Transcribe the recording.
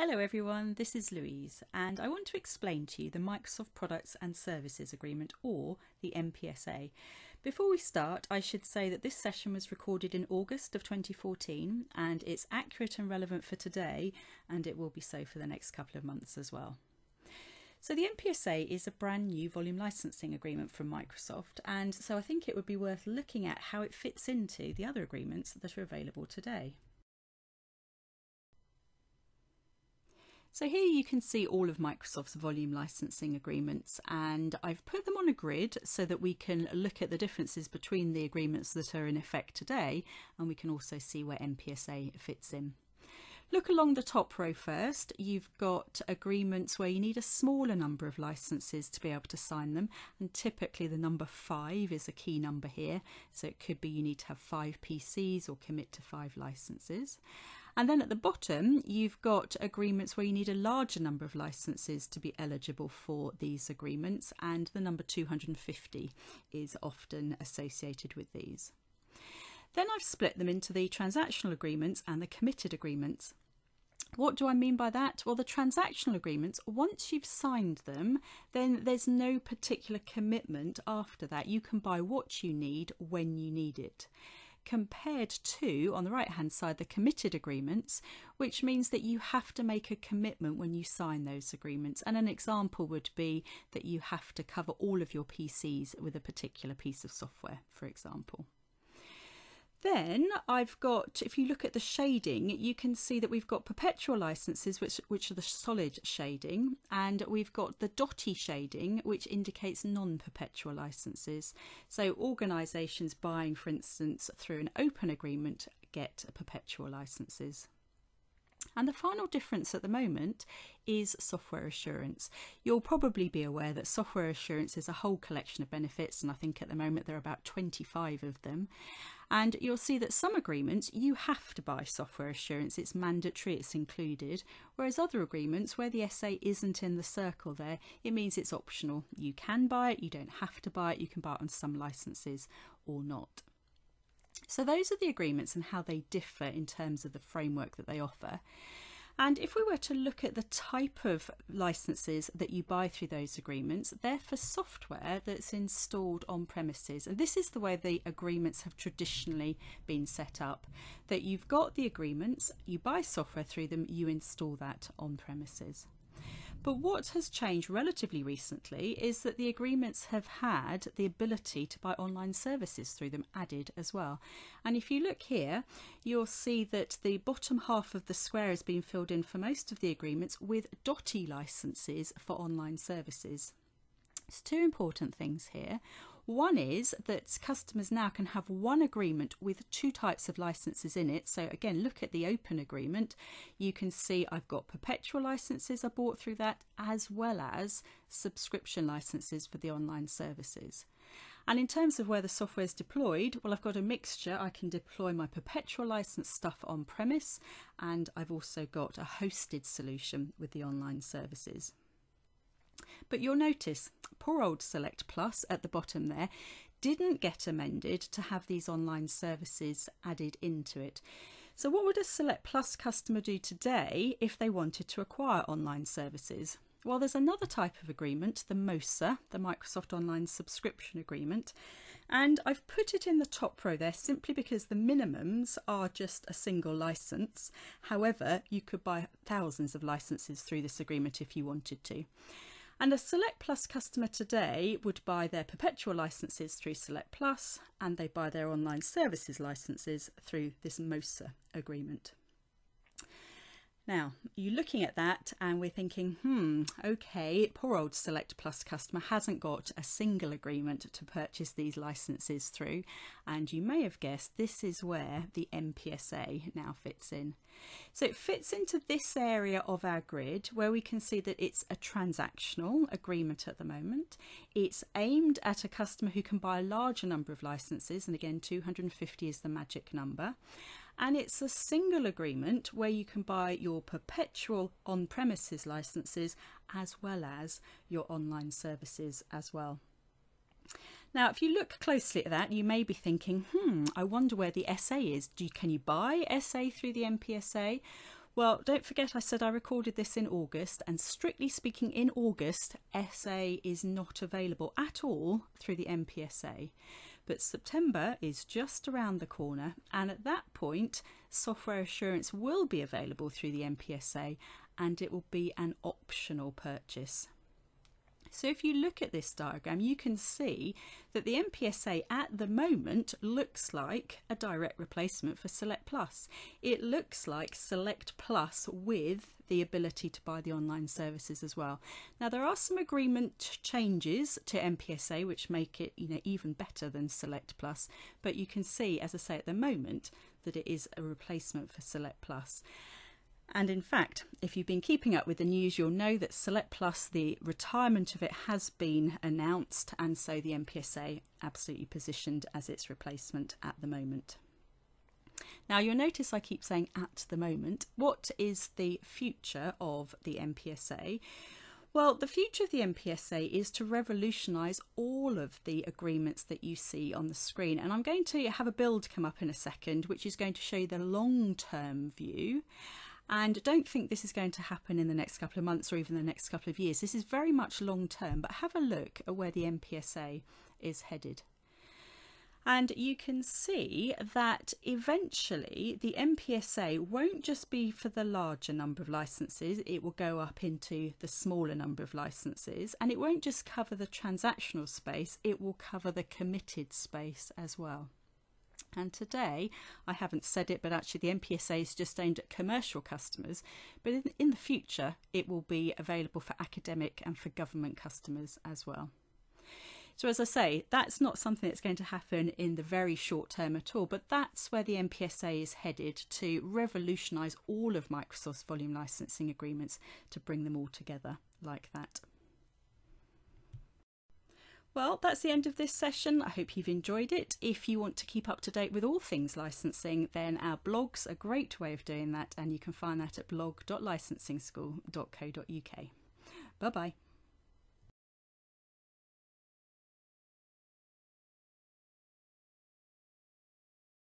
Hello everyone, this is Louise and I want to explain to you the Microsoft Products and Services Agreement, or the Mpsa. Before we start, I should say that this session was recorded in August of 2014 and it's accurate and relevant for today, and it will be so for the next couple of months as well. So the Mpsa is a brand new volume licensing agreement from Microsoft, and so I think it would be worth looking at how it fits into the other agreements that are available today. So here you can see all of Microsoft's volume licensing agreements, and I've put them on a grid so that we can look at the differences between the agreements that are in effect today, and we can also see where Mpsa fits in. Look along the top row first. You've got agreements where you need a smaller number of licenses to be able to sign them, and typically the number 5 is a key number here, so it could be you need to have 5 PCs or commit to 5 licenses. And then at the bottom you've got agreements where you need a larger number of licenses to be eligible for these agreements, and the number 250 is often associated with these. Then I've split them into the transactional agreements and the committed agreements. What do I mean by that? Well, the transactional agreements, once you've signed them, then there's no particular commitment after that. You can buy what you need when you need it. Compared to, on the right hand side, the committed agreements, which means that you have to make a commitment when you sign those agreements. And an example would be that you have to cover all of your PCs with a particular piece of software, for example. Then I've got, if you look at the shading, you can see that we've got perpetual licenses, which are the solid shading, and we've got the dotty shading, which indicates non-perpetual licenses. So organisations buying, for instance, through an open agreement get perpetual licenses. And the final difference at the moment is software assurance. You'll probably be aware that software assurance is a whole collection of benefits, and I think at the moment there are about 25 of them. And you'll see that some agreements you have to buy software assurance, it's mandatory, it's included, whereas other agreements where the SA isn't in the circle there, it means it's optional. You can buy it, you don't have to buy it, you can buy it on some licenses or not. So those are the agreements and how they differ in terms of the framework that they offer. And if we were to look at the type of licenses that you buy through those agreements, they're for software that's installed on premises. And this is the way the agreements have traditionally been set up, that you've got the agreements, you buy software through them, you install that on premises. But what has changed relatively recently is that the agreements have had the ability to buy online services through them added as well. And if you look here, you'll see that the bottom half of the square has been filled in for most of the agreements with dotty licenses for online services. There's two important things here. One is that customers now can have one agreement with 2 types of licenses in it. So again, look at the open agreement. You can see I've got perpetual licenses I bought through that, as well as subscription licenses for the online services. And in terms of where the software is deployed, well, I've got a mixture. I can deploy my perpetual license stuff on premise, and I've also got a hosted solution with the online services. But you'll notice poor old Select Plus at the bottom there didn't get amended to have these online services added into it. So what would a Select Plus customer do today if they wanted to acquire online services? Well, there's another type of agreement, the Mpsa, the Microsoft Online Subscription Agreement, and I've put it in the top row there simply because the minimums are just a single license. However, you could buy thousands of licenses through this agreement if you wanted to. And a Select Plus customer today would buy their perpetual licenses through Select Plus, and they buy their online services licenses through this Mpsa agreement. Now, you're looking at that and we're thinking, okay, poor old Select Plus customer hasn't got a single agreement to purchase these licenses through. And you may have guessed this is where the Mpsa now fits in. So it fits into this area of our grid where we can see that it's a transactional agreement at the moment. It's aimed at a customer who can buy a larger number of licenses, and again 250 is the magic number. And it's a single agreement where you can buy your perpetual on-premises licenses as well as your online services as well. Now, if you look closely at that, you may be thinking, I wonder where the SA is. Can you buy SA through the Mpsa? Well, don't forget I said I recorded this in August, and strictly speaking in August, SA is not available at all through the Mpsa. But September is just around the corner, and at that point software assurance will be available through the Mpsa, and it will be an optional purchase. So if you look at this diagram, you can see that the Mpsa at the moment looks like a direct replacement for Select Plus. It looks like Select Plus with the ability to buy the online services as well. Now there are some agreement changes to Mpsa which make it even better than Select Plus, but you can see, as I say, at the moment that it is a replacement for Select Plus. And in fact, if you've been keeping up with the news, you'll know that Select Plus, the retirement of it has been announced, and so the Mpsa absolutely positioned as its replacement at the moment. Now you'll notice I keep saying at the moment. What is the future of the Mpsa? Well, the future of the Mpsa is to revolutionise all of the agreements that you see on the screen, and I'm going to have a build come up in a second which is going to show you the long-term view. And don't think this is going to happen in the next couple of months or even the next couple of years. This is very much long term, but have a look at where the Mpsa is headed. And you can see that eventually the Mpsa won't just be for the larger number of licenses, it will go up into the smaller number of licenses, and it won't just cover the transactional space, it will cover the committed space as well. And today, I haven't said it, but actually the Mpsa is just aimed at commercial customers, but in the future it will be available for academic and for government customers as well. So as I say, that's not something that's going to happen in the very short term at all, but that's where the Mpsa is headed, to revolutionise all of Microsoft's volume licensing agreements, to bring them all together like that. Well, that's the end of this session. I hope you've enjoyed it. If you want to keep up to date with all things licensing, then our blog's a great way of doing that, and you can find that at blog.licensingschool.co.uk. Bye-bye.